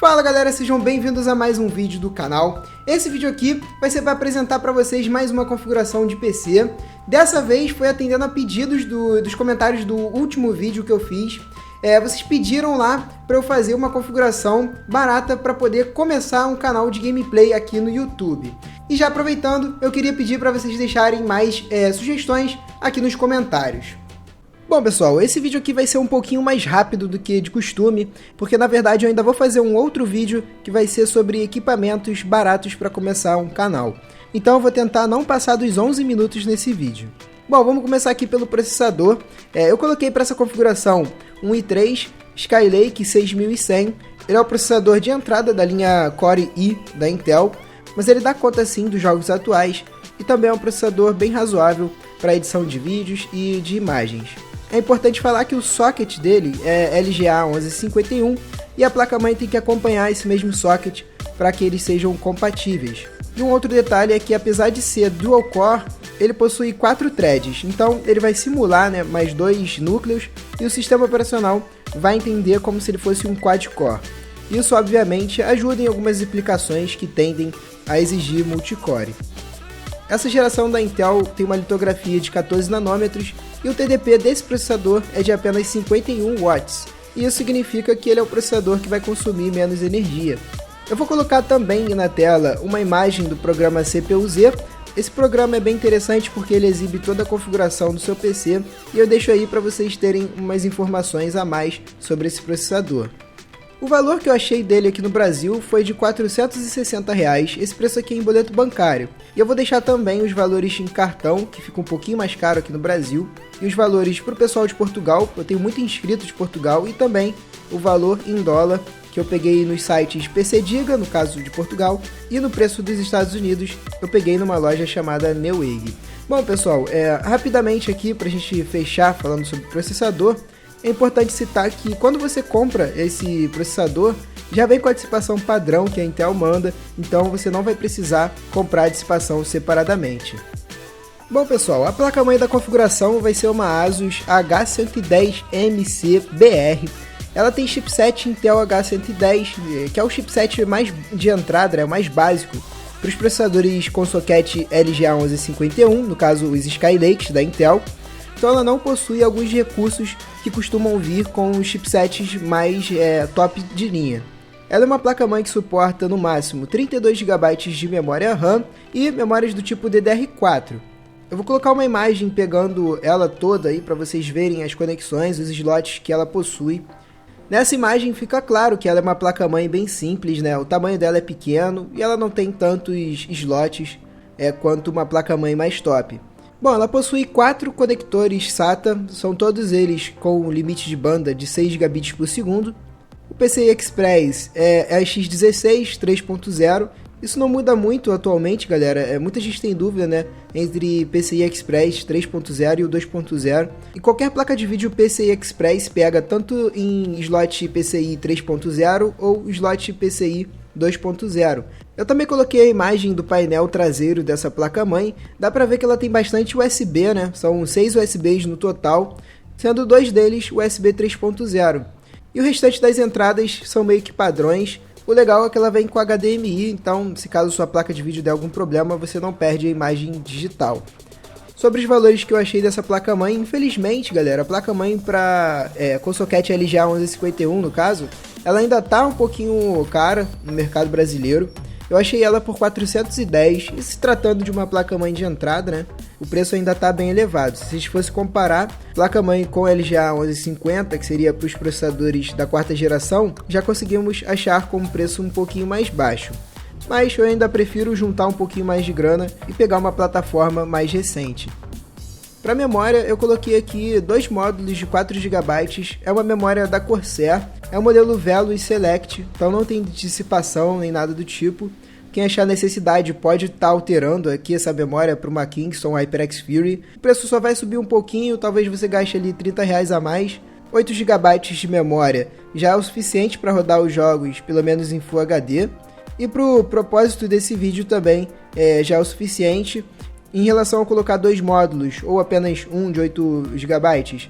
Fala galera, sejam bem-vindos a mais um vídeo do canal. Esse vídeo aqui vai ser para apresentar para vocês mais uma configuração de PC. Dessa vez foi atendendo a pedidos dos comentários do último vídeo que eu fiz. Vocês pediram lá para eu fazer uma configuração barata para poder começar um canal de gameplay aqui no YouTube. E já aproveitando, eu queria pedir para vocês deixarem mais sugestões aqui nos comentários. Bom pessoal, esse vídeo aqui vai ser um pouquinho mais rápido do que de costume, porque na verdade eu ainda vou fazer um outro vídeo que vai ser sobre equipamentos baratos para começar um canal. Então eu vou tentar não passar dos 11 minutos nesse vídeo. Bom, vamos começar aqui pelo processador. Eu coloquei para essa configuração um i3 Skylake 6100. Ele é o processador de entrada da linha Core i da Intel, mas ele dá conta sim dos jogos atuais e também é um processador bem razoável para edição de vídeos e de imagens. É importante falar que o socket dele é LGA 1151 e a placa-mãe tem que acompanhar esse mesmo socket para que eles sejam compatíveis. E um outro detalhe é que apesar de ser dual core, ele possui 4 threads, então ele vai simular mais 2 núcleos e o sistema operacional vai entender como se ele fosse um quad-core. Isso obviamente ajuda em algumas aplicações que tendem a exigir multicore. Essa geração da Intel tem uma litografia de 14 nanômetros e o TDP desse processador é de apenas 51 watts. E isso significa que ele é o processador que vai consumir menos energia. Eu vou colocar também na tela uma imagem do programa CPU-Z. Esse programa é bem interessante porque ele exibe toda a configuração do seu PC e eu deixo aí para vocês terem umas informações a mais sobre esse processador. O valor que eu achei dele aqui no Brasil foi de R$ 460, esse preço aqui é em boleto bancário. E eu vou deixar também os valores em cartão, que fica um pouquinho mais caro aqui no Brasil, e os valores para o pessoal de Portugal, eu tenho muito inscrito de Portugal, e também o valor em dólar, que eu peguei nos sites PCDiga, no caso de Portugal, e no preço dos Estados Unidos, eu peguei numa loja chamada Newegg. Bom pessoal, rapidamente aqui para a gente fechar falando sobre o processador, é importante citar que quando você compra esse processador, já vem com a dissipação padrão que a Intel manda, então você não vai precisar comprar a dissipação separadamente. Bom pessoal, a placa-mãe da configuração vai ser uma Asus H110MC-BR. Ela tem chipset Intel H110, que é o chipset mais de entrada, é o mais básico, para os processadores com socket LGA 1151, no caso os Skylakes da Intel. Então ela não possui alguns recursos que costumam vir com os chipsets mais top de linha. Ela é uma placa-mãe que suporta no máximo 32 GB de memória RAM e memórias do tipo DDR4. Eu vou colocar uma imagem pegando ela toda aí para vocês verem as conexões, os slots que ela possui. Nessa imagem fica claro que ela é uma placa-mãe bem simples, o tamanho dela é pequeno e ela não tem tantos slots quanto uma placa-mãe mais top. Bom, ela possui 4 conectores SATA, são todos eles com limite de banda de 6 gigabits por segundo. O PCI Express é X16 3.0, isso não muda muito atualmente, galera, muita gente tem dúvida, entre PCI Express 3.0 e o 2.0. E qualquer placa de vídeo PCI Express pega tanto em slot PCI 3.0 ou slot PCI 2.0. Eu também coloquei a imagem do painel traseiro dessa placa-mãe, dá pra ver que ela tem bastante USB, São 6 USBs no total, sendo 2 deles USB 3.0. E o restante das entradas são meio que padrões. O legal é que ela vem com HDMI, então se caso sua placa de vídeo der algum problema, você não perde a imagem digital. Sobre os valores que eu achei dessa placa-mãe, infelizmente, galera, a placa-mãe com socket LGA 1151 no caso, ela ainda tá um pouquinho cara no mercado brasileiro. Eu achei ela por 410, e se tratando de uma placa-mãe de entrada, o preço ainda tá bem elevado. Se a gente fosse comparar placa-mãe com LGA 1150, que seria para os processadores da 4ª geração, já conseguimos achar com um preço um pouquinho mais baixo. Mas eu ainda prefiro juntar um pouquinho mais de grana e pegar uma plataforma mais recente. Para memória, eu coloquei aqui 2 módulos de 4 GB, é uma memória da Corsair, é o modelo Velo Select, então não tem dissipação nem nada do tipo. Quem achar necessidade pode estar alterando aqui essa memória para uma Kingston HyperX Fury. O preço só vai subir um pouquinho, talvez você gaste ali R$30 a mais. 8 GB de memória já é o suficiente para rodar os jogos, pelo menos em Full HD. E para o propósito desse vídeo também já é o suficiente. Em relação a colocar 2 módulos ou apenas um de 8 GB,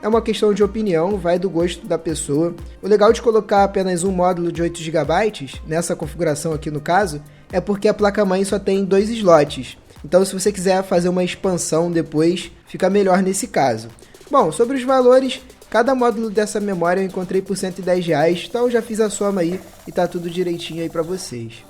é uma questão de opinião, vai do gosto da pessoa. O legal de colocar apenas um módulo de 8 GB, nessa configuração aqui no caso, é porque a placa-mãe só tem 2 slots. Então se você quiser fazer uma expansão depois, fica melhor nesse caso. Bom, sobre os valores, cada módulo dessa memória eu encontrei por R$110, então eu já fiz a soma aí e tá tudo direitinho aí para vocês.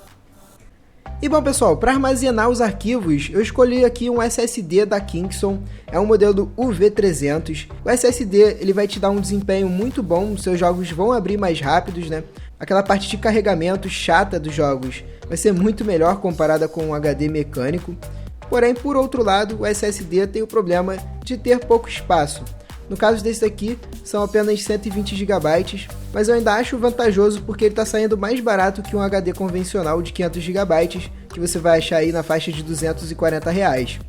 E bom pessoal, para armazenar os arquivos, eu escolhi aqui um SSD da Kingston, é um modelo UV300. O SSD ele vai te dar um desempenho muito bom, os seus jogos vão abrir mais rápidos, né? Aquela parte de carregamento chata dos jogos vai ser muito melhor comparada com um HD mecânico. Porém, por outro lado, o SSD tem o problema de ter pouco espaço. No caso desse daqui, são apenas 120 GB, mas eu ainda acho vantajoso porque ele está saindo mais barato que um HD convencional de 500 GB, que você vai achar aí na faixa de R$240.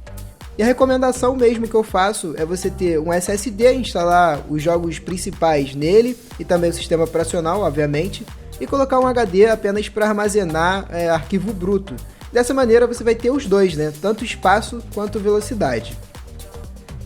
E a recomendação mesmo que eu faço é você ter um SSD, instalar os jogos principais nele, e também o sistema operacional, obviamente, e colocar um HD apenas para armazenar arquivo bruto. Dessa maneira você vai ter os dois, né? Tanto espaço quanto velocidade.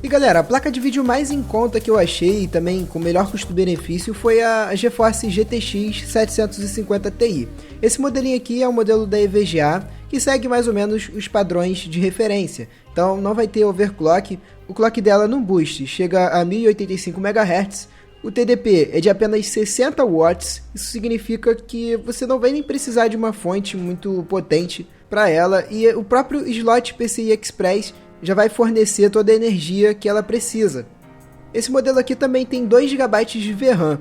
E galera, a placa de vídeo mais em conta que eu achei e também com melhor custo-benefício foi a GeForce GTX 750 Ti. Esse modelinho aqui é um modelo da EVGA que segue mais ou menos os padrões de referência. Então não vai ter overclock, o clock dela no boost chega a 1085 MHz, o TDP é de apenas 60 watts, isso significa que você não vai nem precisar de uma fonte muito potente para ela, e o próprio slot PCI Express já vai fornecer toda a energia que ela precisa. Esse modelo aqui também tem 2 GB de VRAM.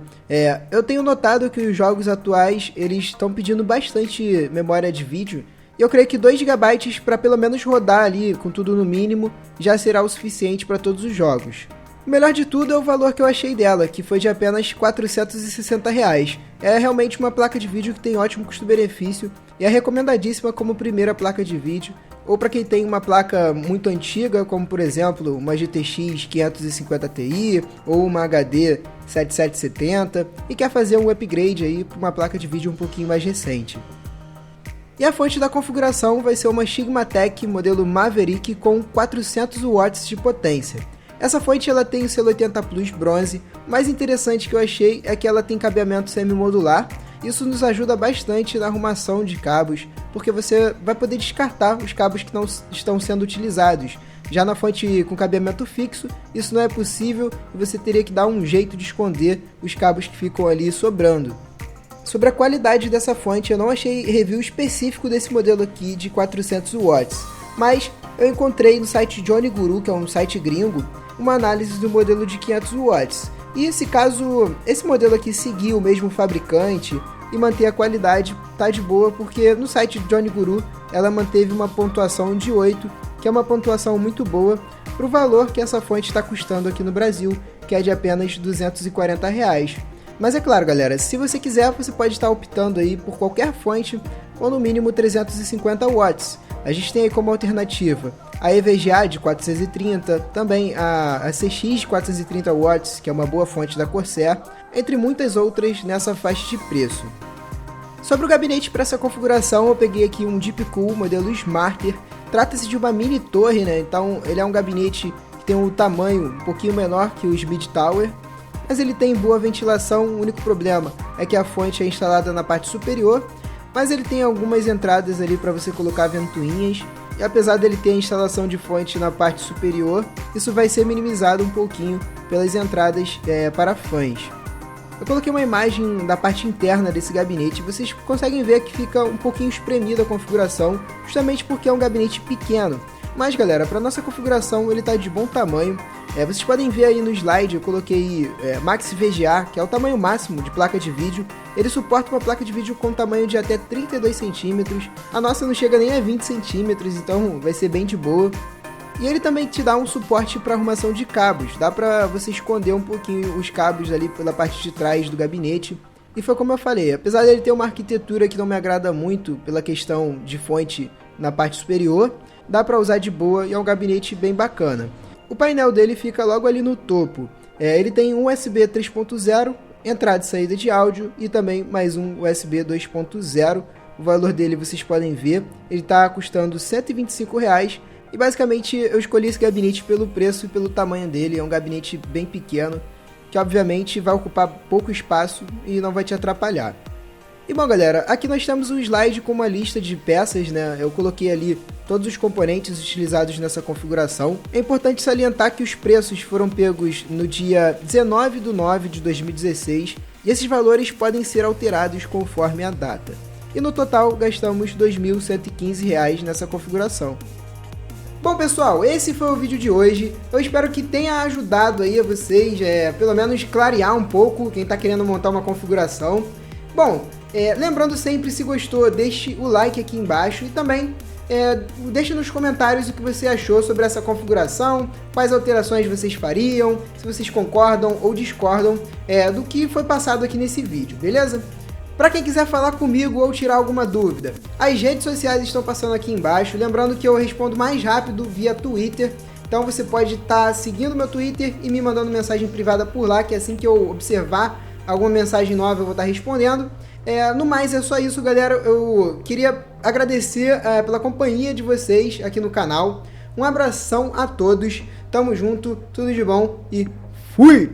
Eu tenho notado que os jogos atuais eles estão pedindo bastante memória de vídeo, e eu creio que 2 GB para pelo menos rodar ali com tudo no mínimo já será o suficiente para todos os jogos. O melhor de tudo é o valor que eu achei dela, que foi de apenas R$460. É realmente uma placa de vídeo que tem ótimo custo-benefício e é recomendadíssima como primeira placa de vídeo, ou para quem tem uma placa muito antiga, como por exemplo uma GTX 550 Ti ou uma HD 7770 e quer fazer um upgrade aí para uma placa de vídeo um pouquinho mais recente. E a fonte da configuração vai ser uma Sigmatech modelo Maverick com 400 watts de potência. Essa fonte ela tem o selo 80 Plus bronze. O mais interessante que eu achei é que ela tem cabeamento semi-modular. Isso nos ajuda bastante na arrumação de cabos, porque você vai poder descartar os cabos que não estão sendo utilizados. Já na fonte com cabeamento fixo, isso não é possível e você teria que dar um jeito de esconder os cabos que ficam ali sobrando. Sobre a qualidade dessa fonte, eu não achei review específico desse modelo aqui de 400 watts, mas eu encontrei no site Johnny Guru, que é um site gringo, uma análise do modelo de 500 watts. E se caso esse modelo aqui seguir o mesmo fabricante e manter a qualidade, tá de boa, porque no site Johnny Guru ela manteve uma pontuação de 8, que é uma pontuação muito boa para o valor que essa fonte está custando aqui no Brasil, que é de apenas R$240. Mas é claro galera, se você quiser você pode estar optando aí por qualquer fonte ou no mínimo 350 watts. A gente tem aí como alternativa a EVGA de 430, também a CX de 430 watts, que é uma boa fonte da Corsair, entre muitas outras nessa faixa de preço. Sobre o gabinete para essa configuração, eu peguei aqui um Deepcool modelo Smarter. Trata-se de uma mini torre, né? Então ele é um gabinete que tem um tamanho um pouquinho menor que o Speed Tower, mas ele tem boa ventilação. O único problema é que a fonte é instalada na parte superior, mas ele tem algumas entradas ali para você colocar ventoinhas, e apesar dele ter a instalação de fonte na parte superior, isso vai ser minimizado um pouquinho pelas entradas para fãs. Eu coloquei uma imagem da parte interna desse gabinete, vocês conseguem ver que fica um pouquinho espremida a configuração, justamente porque é um gabinete pequeno. Mas galera, para nossa configuração ele está de bom tamanho. Vocês podem ver aí no slide, eu coloquei Max VGA, que é o tamanho máximo de placa de vídeo. Ele suporta uma placa de vídeo com tamanho de até 32 cm. A nossa não chega nem a 20 cm, então vai ser bem de boa. E ele também te dá um suporte para arrumação de cabos. Dá para você esconder um pouquinho os cabos ali pela parte de trás do gabinete. E foi como eu falei, apesar dele ter uma arquitetura que não me agrada muito pela questão de fonte na parte superior, dá para usar de boa e é um gabinete bem bacana. O painel dele fica logo ali no topo. Ele tem um USB 3.0, entrada e saída de áudio e também mais um USB 2.0. O valor dele vocês podem ver, ele está custando R$125. E basicamente eu escolhi esse gabinete pelo preço e pelo tamanho dele, é um gabinete bem pequeno. que obviamente vai ocupar pouco espaço e não vai te atrapalhar. E bom galera, aqui nós temos um slide com uma lista de peças, né? Eu coloquei ali todos os componentes utilizados nessa configuração. É importante salientar que os preços foram pegos no dia 19 de nove de 2016 e esses valores podem ser alterados conforme a data. E no total gastamos R$ 2.115 nessa configuração. Bom pessoal, esse foi o vídeo de hoje. Eu espero que tenha ajudado aí a vocês, pelo menos clarear um pouco quem está querendo montar uma configuração. Bom, lembrando sempre, se gostou, deixe o like aqui embaixo e também deixe nos comentários o que você achou sobre essa configuração, quais alterações vocês fariam, se vocês concordam ou discordam do que foi passado aqui nesse vídeo, beleza? Para quem quiser falar comigo ou tirar alguma dúvida, as redes sociais estão passando aqui embaixo, lembrando que eu respondo mais rápido via Twitter, então você pode estar seguindo meu Twitter e me mandando mensagem privada por lá, que assim que eu observar alguma mensagem nova eu vou estar respondendo. No mais é só isso galera, eu queria agradecer pela companhia de vocês aqui no canal, um abração a todos, tamo junto, tudo de bom e fui!